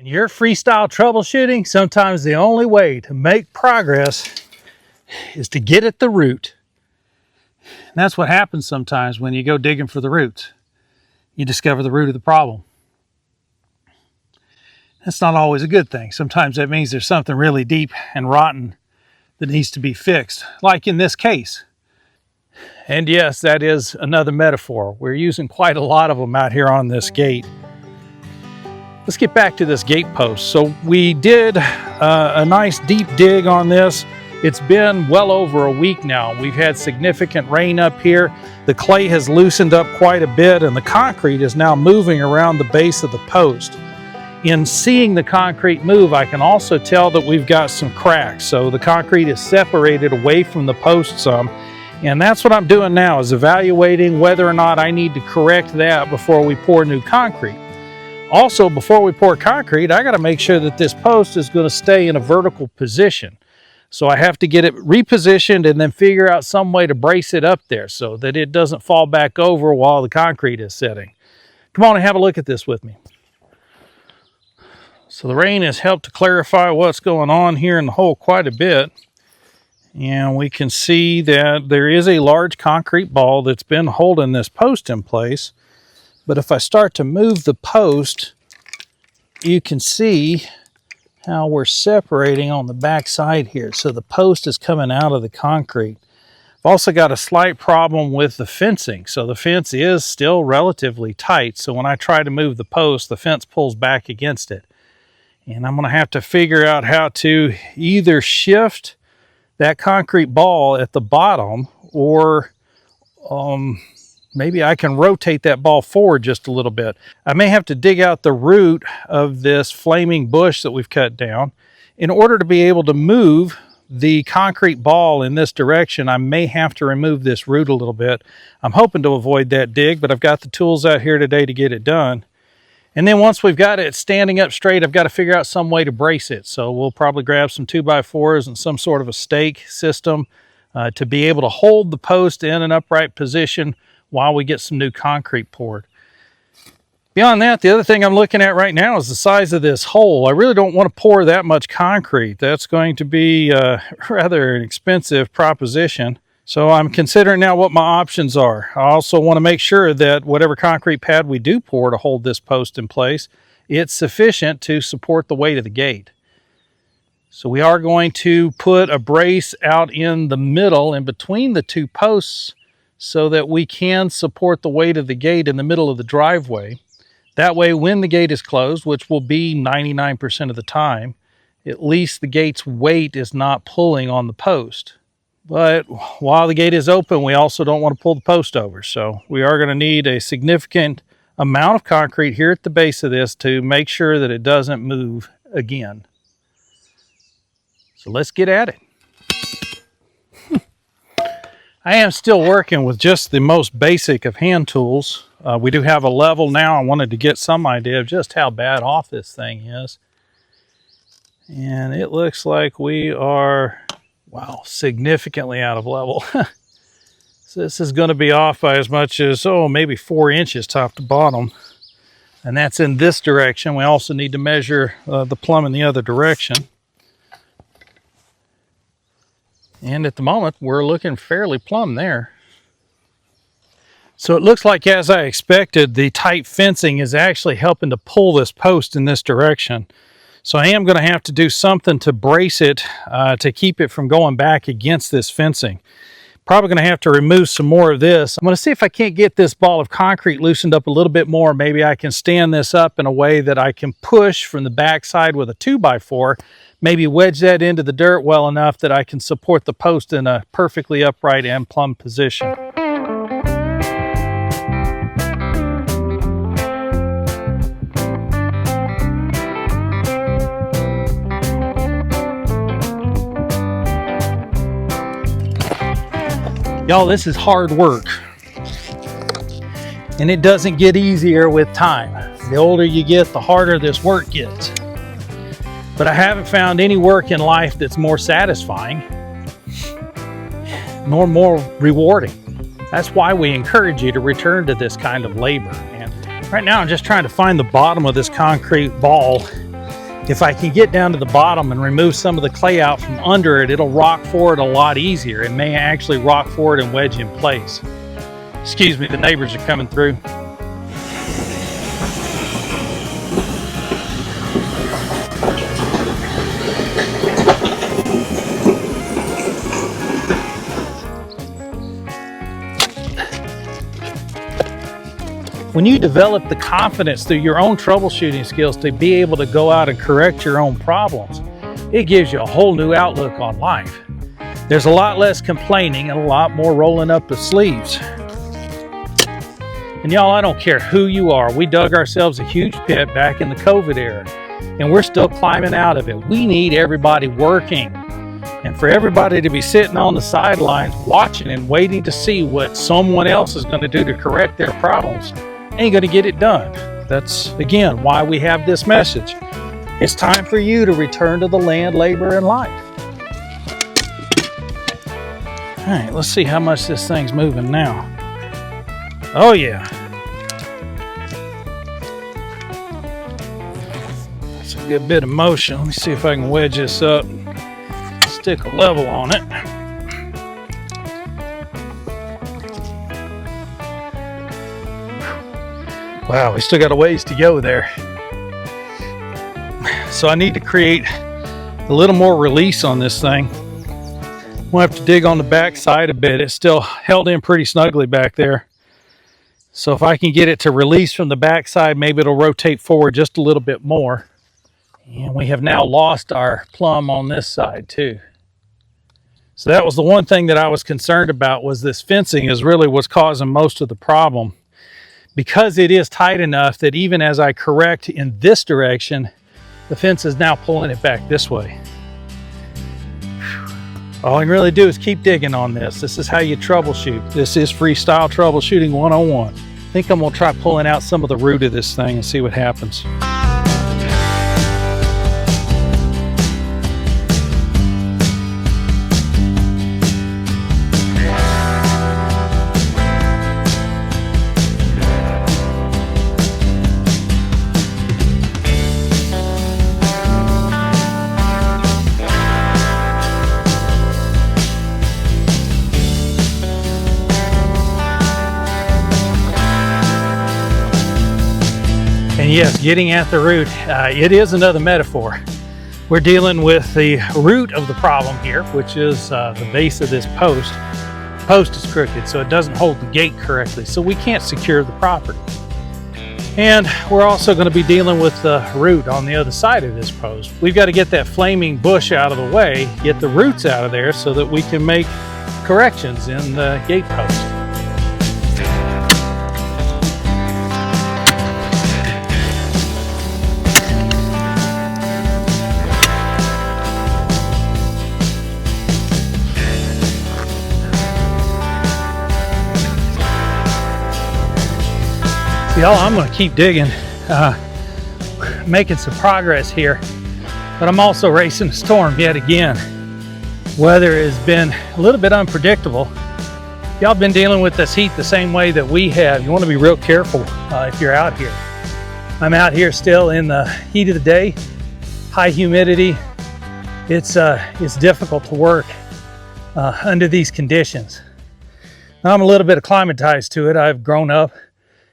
When you're freestyle troubleshooting, sometimes the only way to make progress is to get at the root. And that's what happens sometimes when you go digging for the roots. You discover the root of the problem. That's not always a good thing. Sometimes that means there's something really deep and rotten that needs to be fixed, like in this case. And yes, that is another metaphor. We're using quite a lot of them out here on this gate. Let's get back to this gate post. So we did a nice deep dig on this. It's been well over a week now. We've had significant rain up here. The clay has loosened up quite a bit and the concrete is now moving around the base of the post. In seeing the concrete move, I can also tell that we've got some cracks. So the concrete is separated away from the post some. And that's what I'm doing now, is evaluating whether or not I need to correct that before we pour new concrete. Also, before we pour concrete, I got to make sure that this post is going to stay in a vertical position. So I have to get it repositioned and then figure out some way to brace it up there so that it doesn't fall back over while the concrete is setting. Come on and have a look at this with me. So the rain has helped to clarify what's going on here in the hole quite a bit. And we can see that there is a large concrete ball that's been holding this post in place. But if I start to move the post, you can see how we're separating on the back side here. So the post is coming out of the concrete. I've also got a slight problem with the fencing. So the fence is still relatively tight. So when I try to move the post, the fence pulls back against it. And I'm going to have to figure out how to either shift that concrete ball at the bottom, or maybe I can rotate that ball forward just a little bit. I may have to dig out the root of this flaming bush that we've cut down. In order to be able to move the concrete ball in this direction, I may have to remove this root a little bit. I'm hoping to avoid that dig, but I've got the tools out here today to get it done. And then once we've got it standing up straight, I've got to figure out some way to brace it. So we'll probably grab some 2x4s and some sort of a stake system to be able to hold the post in an upright position while we get some new concrete poured. Beyond that, the other thing I'm looking at right now is the size of this hole. I really don't want to pour that much concrete. That's going to be rather an expensive proposition. So I'm considering now what my options are. I also want to make sure that whatever concrete pad we do pour to hold this post in place, it's sufficient to support the weight of the gate. So we are going to put a brace out in the middle in between the two posts so that we can support the weight of the gate in the middle of the driveway. That way, when the gate is closed, which will be 99% of the time, at least the gate's weight is not pulling on the post. But while the gate is open, we also don't want to pull the post over. So we are going to need a significant amount of concrete here at the base of this to make sure that it doesn't move again. So let's get at it. I am still working with just the most basic of hand tools. We do have a level now. I wanted to get some idea of just how bad off this thing is. And it looks like we are, wow, significantly out of level. So this is going to be off by as much as, maybe 4 inches top to bottom. And that's in this direction. We also need to measure the plumb in the other direction. And at the moment, we're looking fairly plumb there. So it looks like, as I expected, the tight fencing is actually helping to pull this post in this direction. So I am going to have to do something to brace it to keep it from going back against this fencing. Probably going to have to remove some more of this. I'm going to see if I can't get this ball of concrete loosened up a little bit more. Maybe I can stand this up in a way that I can push from the backside with a 2x4. Maybe wedge that into the dirt well enough that I can support the post in a perfectly upright and plumb position. Y'all, this is hard work, and it doesn't get easier with time. The older you get, the harder this work gets. But I haven't found any work in life that's more satisfying nor more rewarding. That's why we encourage you to return to this kind of labor. And right now I'm just trying to find the bottom of this concrete ball If I can get down to the bottom and remove some of the clay out from under it, it'll rock forward a lot easier. It may actually rock forward and wedge in place. Excuse me, the neighbors are coming through. When you develop the confidence through your own troubleshooting skills to be able to go out and correct your own problems, it gives you a whole new outlook on life. There's a lot less complaining and a lot more rolling up the sleeves. And y'all, I don't care who you are. We dug ourselves a huge pit back in the COVID era, and we're still climbing out of it. We need everybody working. And for everybody to be sitting on the sidelines watching and waiting to see what someone else is going to do to correct their problems, ain't going to get it done. That's, again, why we have this message. It's time for you to return to the land, labor, and life. All right, let's see how much this thing's moving now. Oh, yeah. That's a good bit of motion. Let me see if I can wedge this up, stick a level on it. Wow, we still got a ways to go there. So I need to create a little more release on this thing. We'll have to dig on the back side a bit. It's still held in pretty snugly back there. So if I can get it to release from the back side, maybe it'll rotate forward just a little bit more. And we have now lost our plumb on this side too. So that was the one thing that I was concerned about, was this fencing is really what's causing most of the problem. Because it is tight enough that even as I correct in this direction, the fence is now pulling it back this way. All I can really do is keep digging on this. This is how you troubleshoot. This is freestyle troubleshooting 101. I think I'm gonna try pulling out some of the root of this thing and see what happens. And yes, getting at the root, it is another metaphor. We're dealing with the root of the problem here, which is the base of this post. The post is crooked, so it doesn't hold the gate correctly, so we can't secure the property. And we're also going to be dealing with the root on the other side of this post. We've got to get that flaming bush out of the way, get the roots out of there so that we can make corrections in the gate post. Y'all, I'm going to keep digging, making some progress here, but I'm also racing a storm yet again. Weather has been a little bit unpredictable. Y'all been dealing with this heat the same way that we have. You want to be real careful if you're out here. I'm out here still in the heat of the day, high humidity. It's difficult to work under these conditions. Now, I'm a little bit acclimatized to it. I've grown up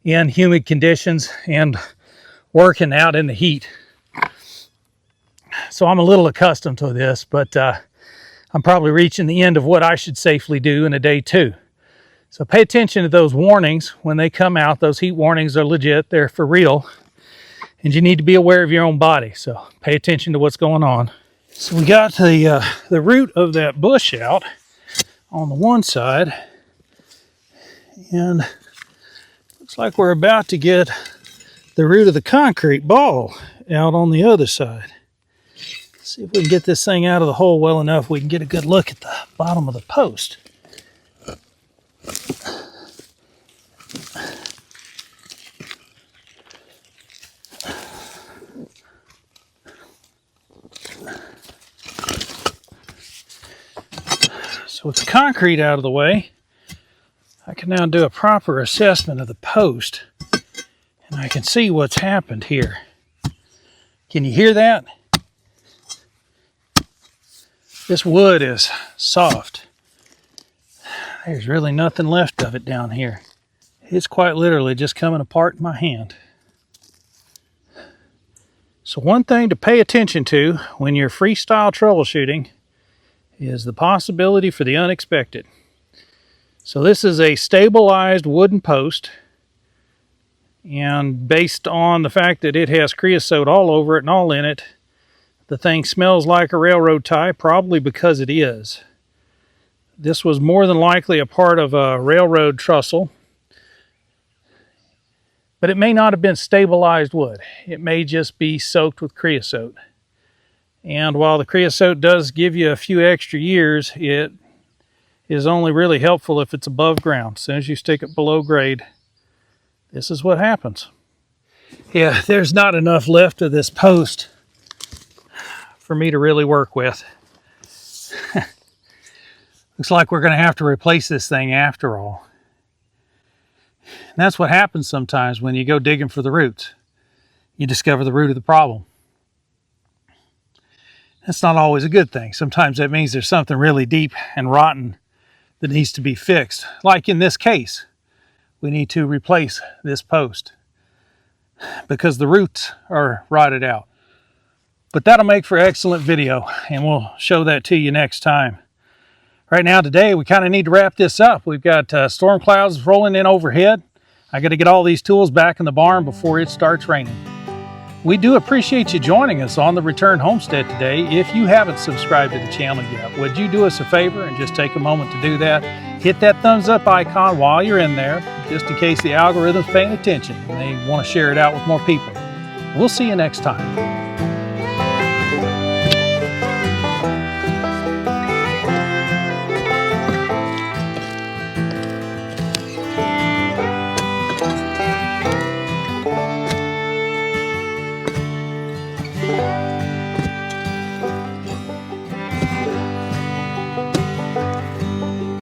in humid conditions and working out in the heat. So I'm a little accustomed to this, but I'm probably reaching the end of what I should safely do in a day too. So pay attention to those warnings when they come out. Those heat warnings are legit, they're for real. And you need to be aware of your own body. So pay attention to what's going on. So we got the root of that bush out on the one side, and looks like we're about to get the root of the concrete ball out on the other side. Let's see if we can get this thing out of the hole well enough we can get a good look at the bottom of the post. So with the concrete out of the way, I can now do a proper assessment of the post, and I can see what's happened here. Can you hear that? This wood is soft. There's really nothing left of it down here. It's quite literally just coming apart in my hand. So one thing to pay attention to when you're freestyle troubleshooting is the possibility for the unexpected. So this is a stabilized wooden post, and based on the fact that it has creosote all over it and all in it, the thing smells like a railroad tie, probably because it is. This was more than likely a part of a railroad trestle, but it may not have been stabilized wood. It may just be soaked with creosote. And while the creosote does give you a few extra years, it is only really helpful if it's above ground. As soon as you stick it below grade, this is what happens. Yeah, there's not enough left of this post for me to really work with. Looks like we're going to have to replace this thing after all. And that's what happens sometimes when you go digging for the roots. You discover the root of the problem. That's not always a good thing. Sometimes that means there's something really deep and rotten that needs to be fixed. Like in this case, we need to replace this post because the roots are rotted out. But that'll make for excellent video, and we'll show that to you next time. Right now, today, we kind of need to wrap this up. We've got storm clouds rolling in overhead. I got to get all these tools back in the barn before it starts raining. We do appreciate you joining us on the Return Homestead today. If you haven't subscribed to the channel yet, would you do us a favor and just take a moment to do that? Hit that thumbs up icon while you're in there, just in case the algorithm's paying attention and they want to share it out with more people. We'll see you next time.